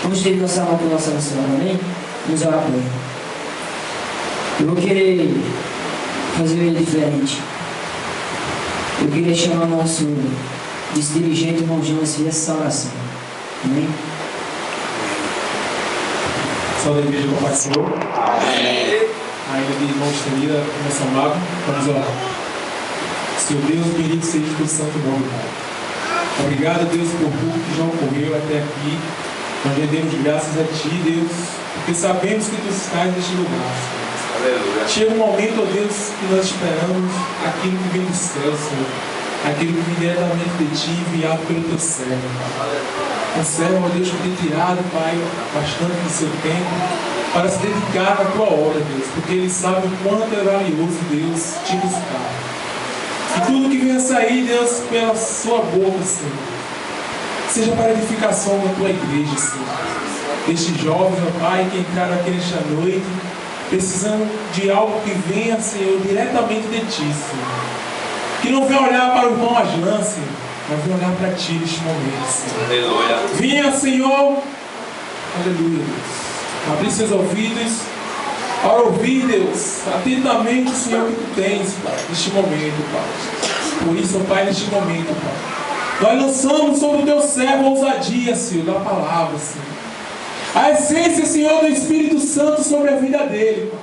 Vamos ter nossa alma por nossa nação, amém? Vamos orar por ele. Eu vou querer fazer diferente. Eu queria chamar nosso vice-dirigente, irmão Jonas, e essa oração. Amém? Salve a igreja com a paz do Senhor. Amém. Ainda de irmão estendida, começa amado, vamos orar. Senhor Deus, bendito seja o teu santo nome, Pai. Obrigado, Deus, por tudo que já ocorreu até aqui. Nós rendemos graças a Ti, Deus, porque sabemos que Tu estás neste lugar, Senhor. Aleluia. Chega um momento, ó Deus, que nós esperamos aquilo que vem do céu, Senhor. Aquilo que vem diretamente de Ti, enviado pelo Teu servo. Um servo, ó Deus, que tem tirado, Pai, bastante do seu tempo para se dedicar à Tua obra, Deus, porque ele sabe o quanto é valioso, Deus, Te buscar. E tudo que venha sair, Deus, pela Sua boca, Senhor, seja para a edificação da Tua igreja, Senhor. Destes jovens, ó Pai, que entraram aqui nesta noite, precisando de algo que venha, Senhor, diretamente de Ti, Senhor. Que não venha olhar para o irmão Aslan, Senhor, mas venha olhar para Ti neste momento, Senhor. Aleluia. Vinha, Senhor, aleluia, Deus. Abrir seus ouvidos para ouvir, Deus, atentamente, Senhor, o que Tu tens, Pai, neste momento, Pai. Por isso, Pai, neste momento, Pai, nós lançamos sobre o Teu servo a ousadia, Senhor, da palavra, Senhor. A essência, Senhor, do Espírito Santo sobre a vida dele, Pai.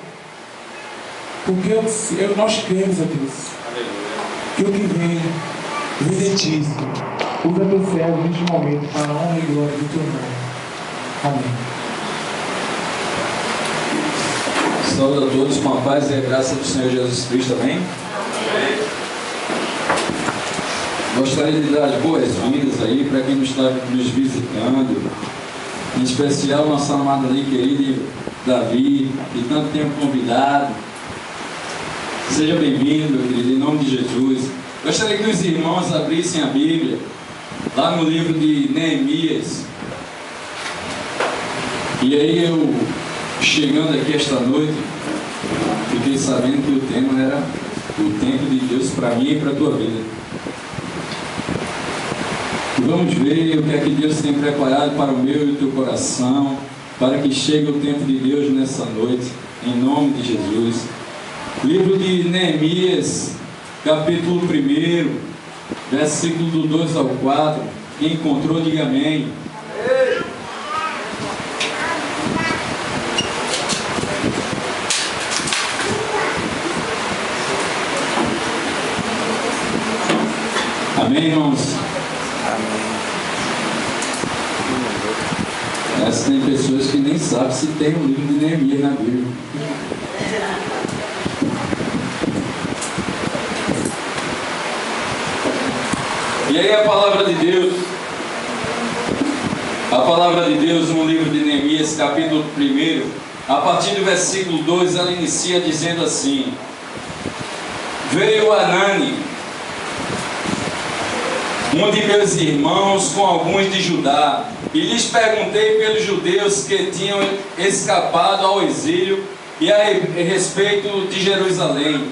Porque nós cremos, ó Deus, que o que vem de Ti, Senhor. Usa Teu servo neste momento para a honra e glória do Teu nome. Amém. Saúde a todos com a paz e a graça do Senhor Jesus Cristo, amém? Gostaria de dar as boas-vindas aí para quem está nos visitando, em especial nosso amado ali, querido Davi, que tanto tempo convidado. Seja bem-vindo, querido, em nome de Jesus. Gostaria que os irmãos abrissem a Bíblia, lá no livro de Neemias. E aí eu, chegando aqui esta noite, fiquei sabendo que o tema era o tempo de Deus para mim e para a tua vida. E vamos ver o que é que Deus tem preparado para o meu e o teu coração, para que chegue o tempo de Deus nessa noite, em nome de Jesus. Livro de Neemias, capítulo 1, versículo do 2 ao 4. Quem encontrou, diga amém. Amém, irmãos? Essa tem pessoas que nem sabem se tem um livro de Neemias na Bíblia. E aí a palavra de Deus no livro de Neemias, capítulo 1, a partir do versículo 2, ela inicia dizendo assim: Veio Hanani, um de meus irmãos, com alguns de Judá, e lhes perguntei pelos judeus que tinham escapado ao exílio e a respeito de Jerusalém.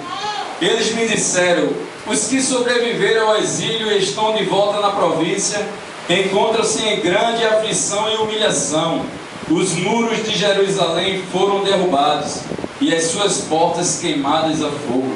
Eles me disseram: os que sobreviveram ao exílio e estão de volta na província encontram-se em grande aflição e humilhação. Os muros de Jerusalém foram derrubados e as suas portas queimadas a fogo.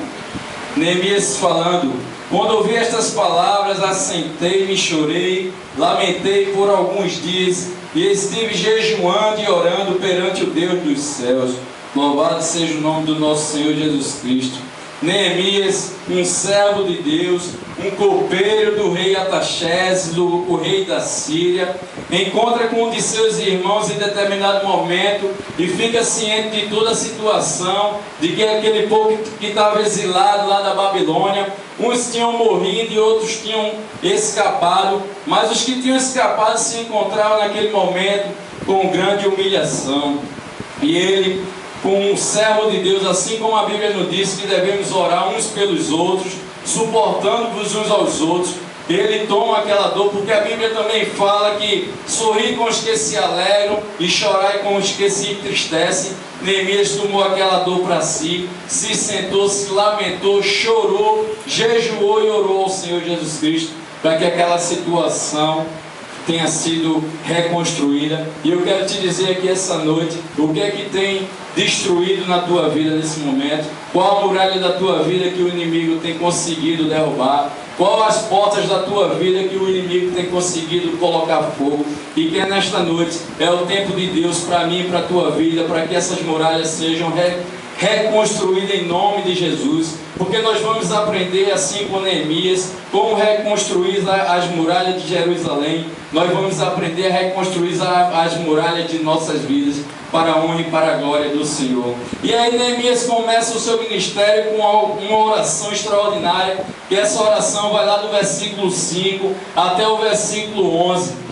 Neemias falando: quando ouvi estas palavras, assentei-me e chorei, lamentei por alguns dias e estive jejuando e orando perante o Deus dos céus. Louvado seja o nome do nosso Senhor Jesus Cristo. Neemias, um servo de Deus, um copeiro do rei Artaxerxes, o rei da Síria, encontra com um de seus irmãos em determinado momento e fica ciente de toda a situação, de que aquele povo que estava exilado lá da Babilônia, uns tinham morrido e outros tinham escapado, mas os que tinham escapado se encontravam naquele momento com grande humilhação. E ele, como um servo de Deus, assim como a Bíblia nos diz que devemos orar uns pelos outros, suportando-vos uns aos outros, ele toma aquela dor, porque a Bíblia também fala que sorri com os que se alegram e chorai com os que se entristecem. Neemias tomou aquela dor para si, se sentou, se lamentou, chorou, jejuou e orou ao Senhor Jesus Cristo, para que aquela situação tenha sido reconstruída. E eu quero te dizer aqui essa noite, o que é que tem destruído na tua vida nesse momento, qual a muralha da tua vida que o inimigo tem conseguido derrubar, qual as portas da tua vida que o inimigo tem conseguido colocar fogo, e que nesta noite é o tempo de Deus para mim e para a tua vida, para que essas muralhas sejam reconstruída em nome de Jesus, porque nós vamos aprender assim com Neemias, como reconstruir as muralhas de Jerusalém. Nós vamos aprender a reconstruir as muralhas de nossas vidas, para a honra e para a glória do Senhor. E aí Neemias começa o seu ministério com uma oração extraordinária, que essa oração vai lá do versículo 5 até o versículo 11.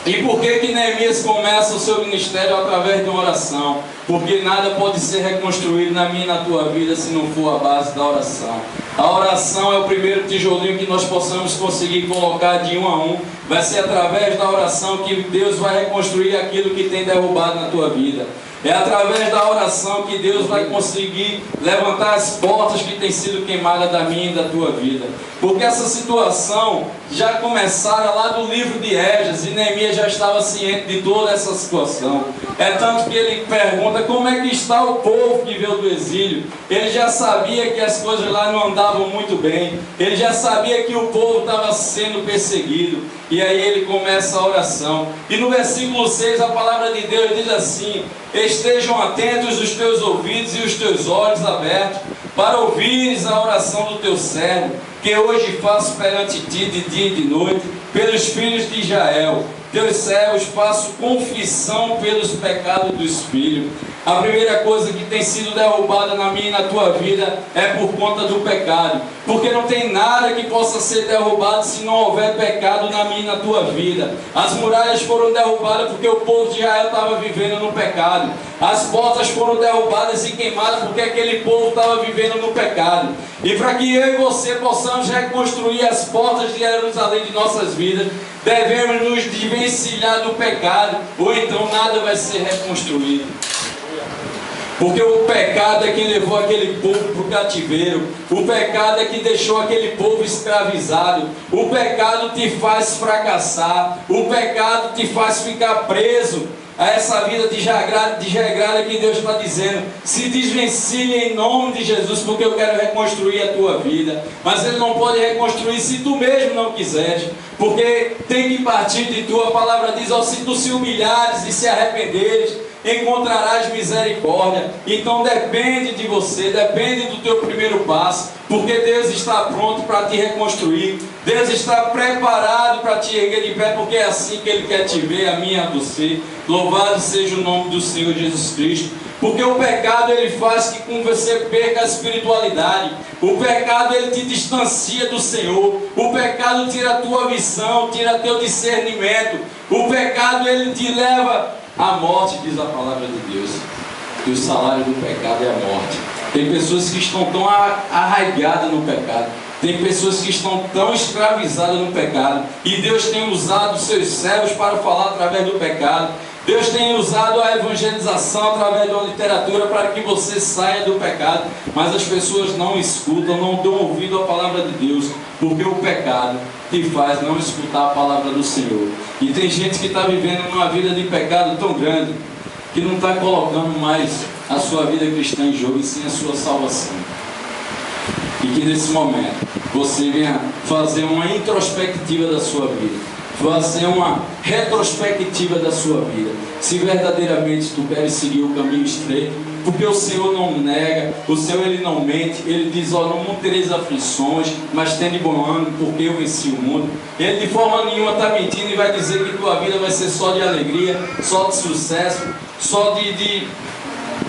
E por que Neemias começa o seu ministério através de uma oração? Porque nada pode ser reconstruído na minha e na tua vida se não for a base da oração. A oração é o primeiro tijolinho que nós possamos conseguir colocar de um a um. Vai ser através da oração que Deus vai reconstruir aquilo que tem derrubado na tua vida. É através da oração que Deus vai conseguir levantar as portas que têm sido queimadas da minha e da tua vida. Porque essa situação já começara lá do livro de Esdras, e Neemias já estava ciente de toda essa situação. É tanto que ele pergunta como é que está o povo que veio do exílio. Ele já sabia que as coisas lá não andavam muito bem. Ele já sabia que o povo estava sendo perseguido. E aí ele começa a oração. E no versículo 6 a palavra de Deus diz assim: estejam atentos os teus ouvidos e os teus olhos abertos, para ouvires a oração do teu servo, que hoje faço perante ti de dia e de noite, pelos filhos de Israel. Teus servos faço confissão pelos pecados dos filhos. A primeira coisa que tem sido derrubada na minha e na tua vida é por conta do pecado. Porque não tem nada que possa ser derrubado se não houver pecado na minha e na tua vida. As muralhas foram derrubadas porque o povo de Israel estava vivendo no pecado. As portas foram derrubadas e queimadas porque aquele povo estava vivendo no pecado. E para que eu e você possamos reconstruir as portas de Jerusalém de nossas vidas, devemos nos desvencilhar do pecado, ou então nada vai ser reconstruído. Porque o pecado é quem levou aquele povo para o cativeiro. O pecado é que deixou aquele povo escravizado. O pecado te faz fracassar. O pecado te faz ficar preso a essa vida desregrada que Deus está dizendo. Se desvencilhe em nome de Jesus, porque eu quero reconstruir a tua vida. Mas Ele não pode reconstruir se tu mesmo não quiseres, porque tem que partir de tu. A palavra diz: ó, se tu se humilhares e se arrependeres, encontrarás misericórdia. Então depende de você, depende do teu primeiro passo, porque Deus está pronto para te reconstruir. Deus está preparado para te erguer de pé, porque é assim que Ele quer te ver, a mim e a você. Louvado seja o nome do Senhor Jesus Cristo. Porque o pecado ele faz que com você perca a espiritualidade. O pecado ele te distancia do Senhor. O pecado tira a tua visão, tira teu discernimento. O pecado ele te leva à morte, diz a palavra de Deus. Que o salário do pecado é a morte. Tem pessoas que estão tão arraigadas no pecado. Tem pessoas que estão tão escravizadas no pecado. E Deus tem usado os seus servos para falar através do pecado. Deus tem usado a evangelização através da literatura para que você saia do pecado. Mas as pessoas não escutam, não dão ouvido à palavra de Deus, porque o pecado te faz não escutar a palavra do Senhor. E tem gente que está vivendo uma vida de pecado tão grande que não está colocando mais a sua vida cristã em jogo, e sim a sua salvação. E que nesse momento você venha fazer uma introspectiva da sua vida, fazer uma retrospectiva da sua vida, se verdadeiramente tu queres seguir o caminho estreito, porque o Senhor não nega, o Senhor ele não mente. Ele diz: ó, não tereis aflições, mas tende bom ânimo, porque eu venci o mundo. Ele de forma nenhuma está mentindo e vai dizer que tua vida vai ser só de alegria, só de sucesso, só de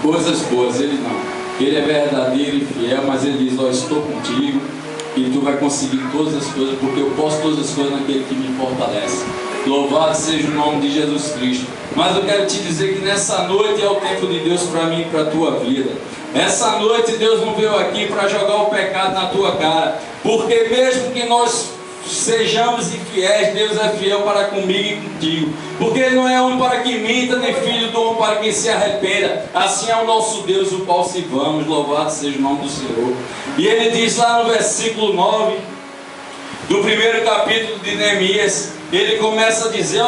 coisas boas. Ele não, ele é verdadeiro e fiel, mas ele diz: ó, estou contigo e tu vai conseguir todas as coisas, porque eu posso todas as coisas naquele que me fortalece. Louvado seja o nome de Jesus Cristo. Mas eu quero te dizer que nessa noite é o tempo de Deus para mim e para a tua vida. Essa noite Deus não veio aqui para jogar o pecado na tua cara, porque mesmo que nós sejamos infiéis, Deus é fiel para comigo e contigo, porque Ele não é homem para que minta, nem filho do homem para que se arrependa. Assim é o nosso Deus, o qual sirvamos. Louvado seja o nome do Senhor. E Ele diz lá no versículo 9 do primeiro capítulo de Neemias: ele começa a dizer,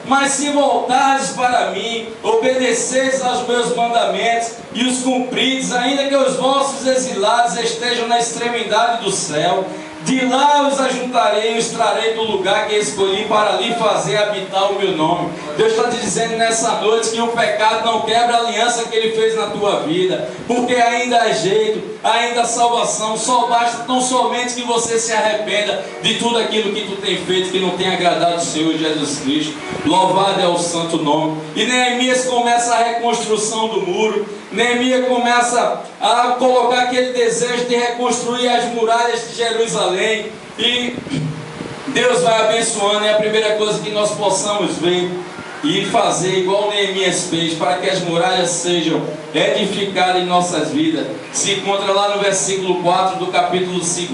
mas se voltares para mim, obedeceis aos meus mandamentos e os cumprides, ainda que os vossos exilados estejam na extremidade do céu, de lá os ajuntarei e os trarei do lugar que escolhi para ali fazer habitar o meu nome. Deus está te dizendo nessa noite que o pecado não quebra a aliança que Ele fez na tua vida, porque ainda há jeito, ainda há salvação. Só basta tão somente que você se arrependa de tudo aquilo que tu tem feito que não tem agradado o Senhor Jesus Cristo. Louvado é o santo nome. E Neemias começa a reconstrução do muro. Neemias começa a colocar aquele desejo de reconstruir as muralhas de Jerusalém, e Deus vai abençoando. É a primeira coisa que nós possamos ver e fazer igual Neemias fez, para que as muralhas sejam edificadas em nossas vidas. Se encontra lá no versículo 4 do capítulo 2,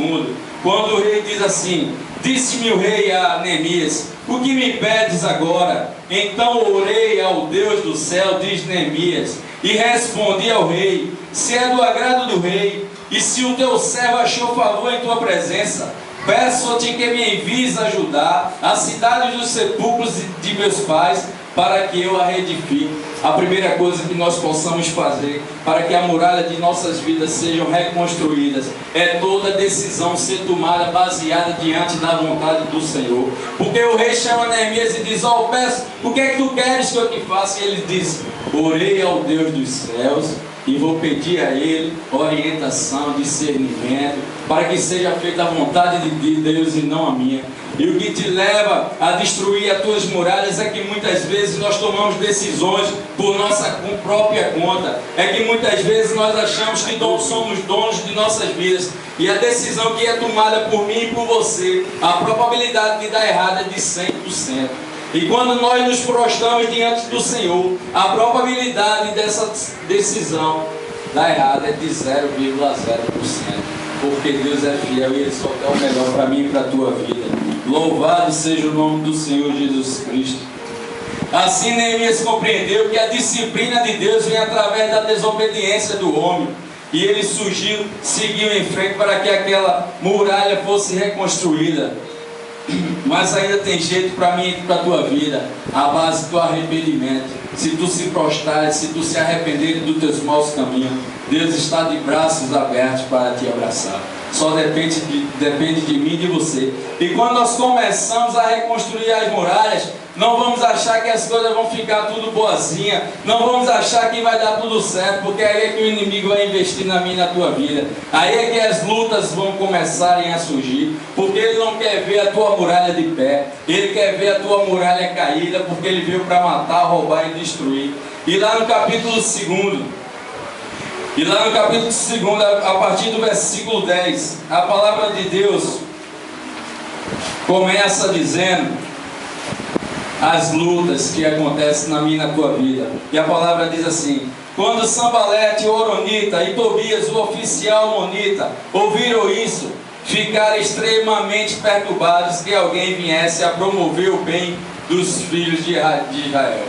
quando o rei diz assim: disse-me o rei a Neemias, o que me pedes agora? Então orei ao Deus do céu, diz Neemias, e respondi ao rei: se é do agrado do rei, e se o teu servo achou favor em tua presença, peço-te que me envies a Judá, a cidade dos sepulcros de meus pais, para que eu a reedifique. A primeira coisa que nós possamos fazer para que a muralha de nossas vidas sejam reconstruídas é toda decisão ser tomada baseada diante da vontade do Senhor. Porque o rei chama Neemias e diz: peço, o que é que tu queres que eu te faça? E ele diz: orei ao Deus dos céus e vou pedir a Ele orientação, discernimento, para que seja feita a vontade de Deus e não a minha. E o que te leva a destruir as tuas muralhas é que muitas vezes nós tomamos decisões por nossa própria conta. É que muitas vezes nós achamos que somos donos de nossas vidas, e a decisão que é tomada por mim e por você, a probabilidade de dar errado é de 100%. E quando nós nos prostramos diante do Senhor, a probabilidade dessa decisão dar errado é de 0,0%. Porque Deus é fiel e Ele só quer o melhor para mim e para a tua vida. Louvado seja o nome do Senhor Jesus Cristo. Assim Neemias compreendeu que a disciplina de Deus vem através da desobediência do homem. E ele seguiu em frente para que aquela muralha fosse reconstruída. Mas ainda tem jeito para mim e para a tua vida, a base do arrependimento. Se tu se prostrares, se tu se arrepender dos teus maus caminhos, Deus está de braços abertos para te abraçar. Só depende de mim e de você. E quando nós começamos a reconstruir as muralhas, não vamos achar que as coisas vão ficar tudo boazinha, não vamos achar que vai dar tudo certo, porque aí é que o inimigo vai investir na minha e na tua vida. Aí é que as lutas vão começarem a surgir, porque ele não quer ver a tua muralha de pé, ele quer ver a tua muralha caída, porque ele veio para matar, roubar e destruir. E lá no capítulo 2, a partir do versículo 10, a palavra de Deus começa dizendo as lutas que acontecem na minha e na tua vida. E a palavra diz assim: quando Sanbalete, o horonita, e Tobias, o oficial monita, ouviram isso, ficaram extremamente perturbados que alguém viesse a promover o bem dos filhos de Israel.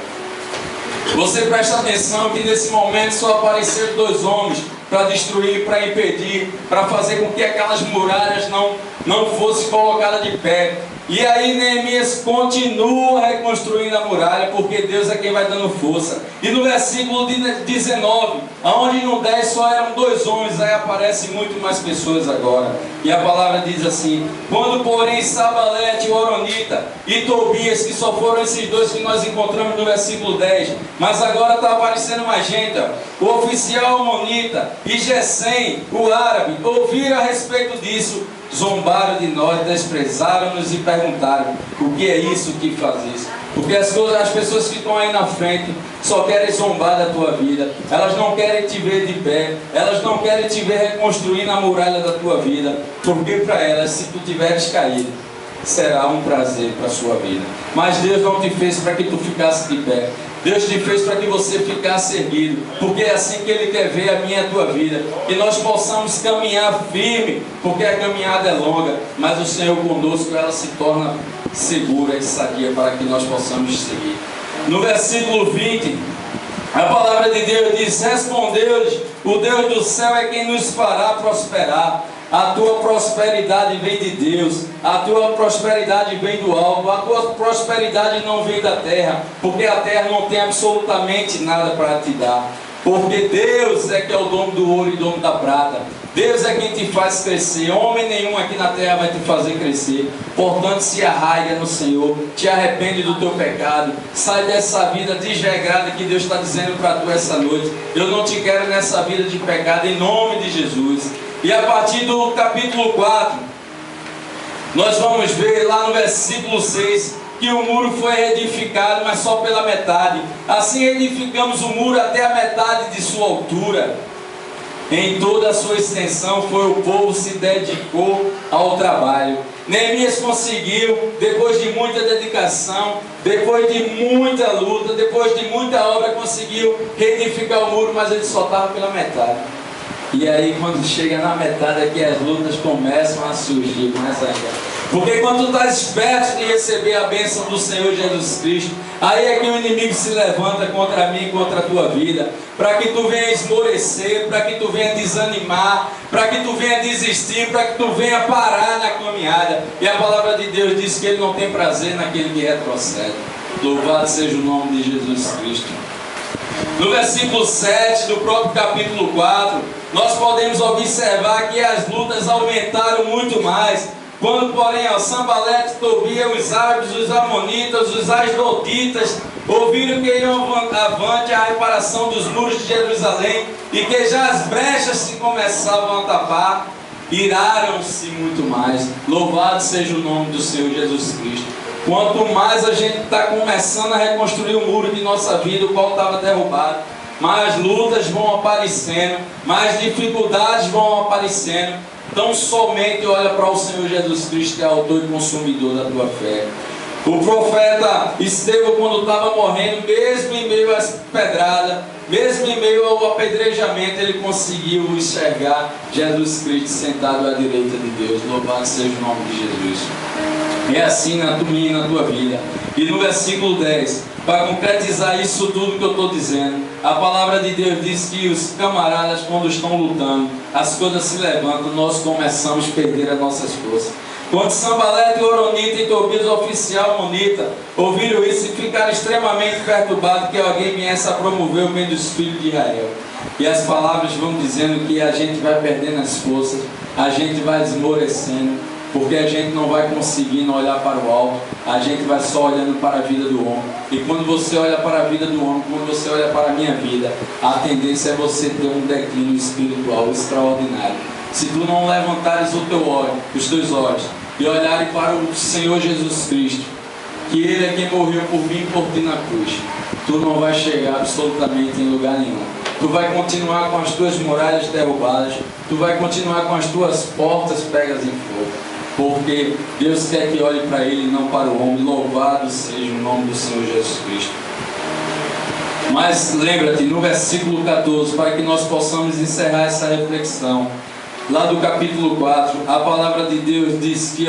Você presta atenção que nesse momento só apareceram 2 homens para destruir, para impedir, para fazer com que aquelas muralhas não fossem colocadas de pé. E aí Neemias continua reconstruindo a muralha, porque Deus é quem vai dando força. E no versículo 19, aonde no 10 só eram 2 homens, aí aparecem muito mais pessoas agora. E a palavra diz assim: quando porém Sanbalete, o horonita, e Tobias, que só foram esses 2 que nós encontramos no versículo 10, mas agora está aparecendo mais gente, o oficial amonita e Gesem, o árabe, ouviram a respeito disso, zombaram de nós, desprezaram-nos e perguntaram: o que é isso que fazes? Porque as pessoas que estão aí na frente só querem zombar da tua vida, elas não querem te ver de pé, elas não querem te ver reconstruindo a muralha da tua vida, porque para elas, se tu tiveres caído, será um prazer para a sua vida. Mas Deus não te fez para que tu ficasse de pé, Deus te fez para que você ficasse erguido, porque é assim que Ele quer ver a minha e a tua vida, que nós possamos caminhar firme, porque a caminhada é longa, mas o Senhor conosco, ela se torna segura e sadia para que nós possamos seguir. No versículo 20, a palavra de Deus diz: respondeu-lhes: o Deus do céu é quem nos fará prosperar. A tua prosperidade vem de Deus, a tua prosperidade vem do alto, a tua prosperidade não vem da terra, porque a terra não tem absolutamente nada para te dar. Porque Deus é que é o dono do ouro e dono da prata. Deus é quem te faz crescer. Homem nenhum aqui na terra vai te fazer crescer. Portanto, se arraiga no Senhor, te arrepende do teu pecado, sai dessa vida desregrada que Deus está dizendo para tu essa noite. Eu não te quero nessa vida de pecado, em nome de Jesus. E a partir do capítulo 4, nós vamos ver lá no versículo 6, que o muro foi edificado, mas só pela metade. Assim edificamos o muro até a metade de sua altura. Em toda a sua extensão foi o povo se dedicou ao trabalho. Neemias conseguiu, depois de muita dedicação, depois de muita luta, depois de muita obra, conseguiu reedificar o muro, mas ele só estava pela metade. E aí quando chega na metade é que as lutas começam a surgir mais ainda. Porque quando tu estás esperto de receber a bênção do Senhor Jesus Cristo, aí é que o inimigo se levanta contra mim e contra a tua vida, para que tu venha esmorecer, para que tu venha desanimar, para que tu venha desistir, para que tu venha parar na caminhada. E a palavra de Deus diz que Ele não tem prazer naquele que retrocede. Louvado seja o nome de Jesus Cristo. No versículo 7 do próprio capítulo 4, nós podemos observar que as lutas aumentaram muito mais. Quando, porém, Sanbalete, Tobia, os árabes, os amonitas, os asdoditas ouviram que iam avante a reparação dos muros de Jerusalém e que já as brechas se começavam a tapar, iraram-se muito mais. Louvado seja o nome do Senhor Jesus Cristo. Quanto mais a gente está começando a reconstruir o muro de nossa vida, o qual estava derrubado, mais lutas vão aparecendo, mais dificuldades vão aparecendo. Então somente olha para o Senhor Jesus Cristo, que é autor e consumidor da tua fé. O profeta Estevão, quando estava morrendo, mesmo em meio às pedradas, mesmo em meio ao apedrejamento, ele conseguiu enxergar Jesus Cristo sentado à direita de Deus. Louvado seja o nome de Jesus. É assim na minha e na tua vida. E no versículo 10, para concretizar isso tudo que eu estou dizendo, a palavra de Deus diz que os camaradas, quando estão lutando, as coisas se levantam, nós começamos a perder as nossas forças. Quando Sanbalete, Oronita e Tobias, oficial amonita, ouviram isso e ficaram extremamente perturbados que alguém viesse a promover o bem dos filhos de Israel. E as palavras vão dizendo que a gente vai perdendo as forças, a gente vai esmorecendo, porque a gente não vai conseguindo olhar para o alto, a gente vai só olhando para a vida do homem. E quando você olha para a vida do homem, quando você olha para a minha vida, a tendência é você ter um declínio espiritual extraordinário. Se tu não levantares o teu olho, os teus olhos, e olhares para o Senhor Jesus Cristo, que Ele é quem morreu por mim e por ti na cruz, tu não vai chegar absolutamente em lugar nenhum. Tu vai continuar com as tuas muralhas derrubadas, tu vai continuar com as tuas portas pegas em fogo, porque Deus quer que olhe para Ele e não para o homem. Louvado seja o nome do Senhor Jesus Cristo. Mas lembra-te, no versículo 14, para que nós possamos encerrar essa reflexão, lá do capítulo 4, a palavra de Deus diz que,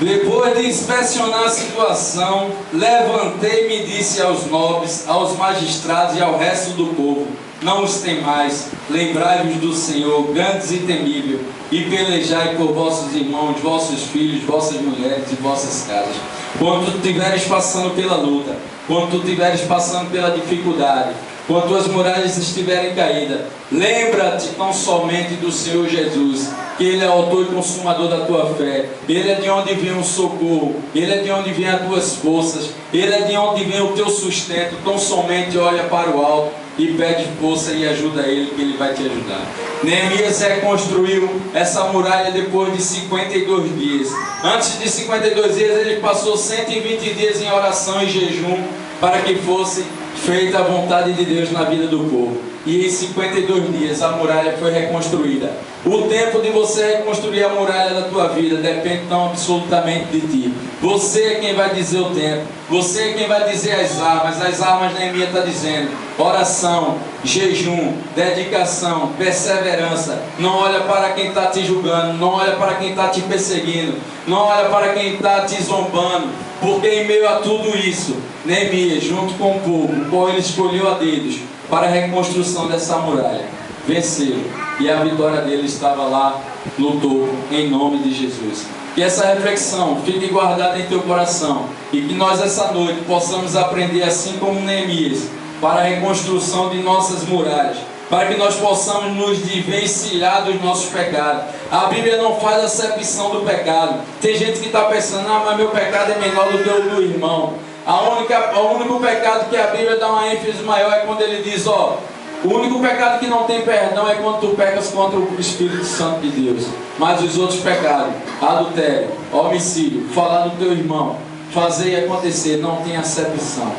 depois de inspecionar a situação, levantei-me e disse aos nobres, aos magistrados e ao resto do povo: não os temais, lembrai-vos do Senhor, grandes e temível, e pelejai por vossos irmãos, vossos filhos, vossas mulheres e vossas casas. Quando tu estiveres passando pela luta, quando tu estiveres passando pela dificuldade, quando tuas muralhas estiverem caídas, lembra-te tão somente do Senhor Jesus, que Ele é o autor e consumador da tua fé. Ele é de onde vem o socorro, Ele é de onde vem as tuas forças, Ele é de onde vem o teu sustento. Tão somente olha para o alto e pede força e ajuda Ele, que Ele vai te ajudar. Neemias reconstruiu essa muralha depois de 52 dias. Antes de 52 dias, ele passou 120 dias em oração e jejum, para que fosse feita a vontade de Deus na vida do povo. E em 52 dias a muralha foi reconstruída. O tempo de você reconstruir a muralha da tua vida depende tão absolutamente de ti. Você é quem vai dizer o tempo, você é quem vai dizer as armas Neemias está dizendo: oração, jejum, dedicação, perseverança. Não olha para quem está te julgando, não olha para quem está te perseguindo, não olha para quem está te zombando, porque em meio a tudo isso, Neemias, junto com o povo, o qual ele escolheu a dedos para a reconstrução dessa muralha, venceram. E a vitória dele estava lá no topo, em nome de Jesus. Que essa reflexão fique guardada em teu coração e que nós essa noite possamos aprender assim como Neemias para a reconstrução de nossas muralhas, para que nós possamos nos desvencilhar dos nossos pecados. A Bíblia não faz acepção do pecado. Tem gente que está pensando, mas meu pecado é menor do que o do irmão. O único pecado que a Bíblia dá uma ênfase maior é quando ele diz, o único pecado que não tem perdão é quando tu pecas contra o Espírito Santo de Deus. Mas os outros pecados, adultério, homicídio, falar do teu irmão, fazer e acontecer, não tem acepção.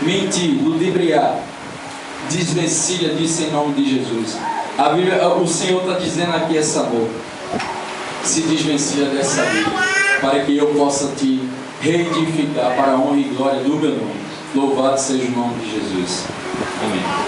Mentir, ludibriar, desvencilha disso em nome de Jesus. A Bíblia, o Senhor está dizendo aqui essa noite, se desvencilha dessa vida, para que eu possa te reedificar para a honra e glória do meu nome. Louvado seja o nome de Jesus. Amém.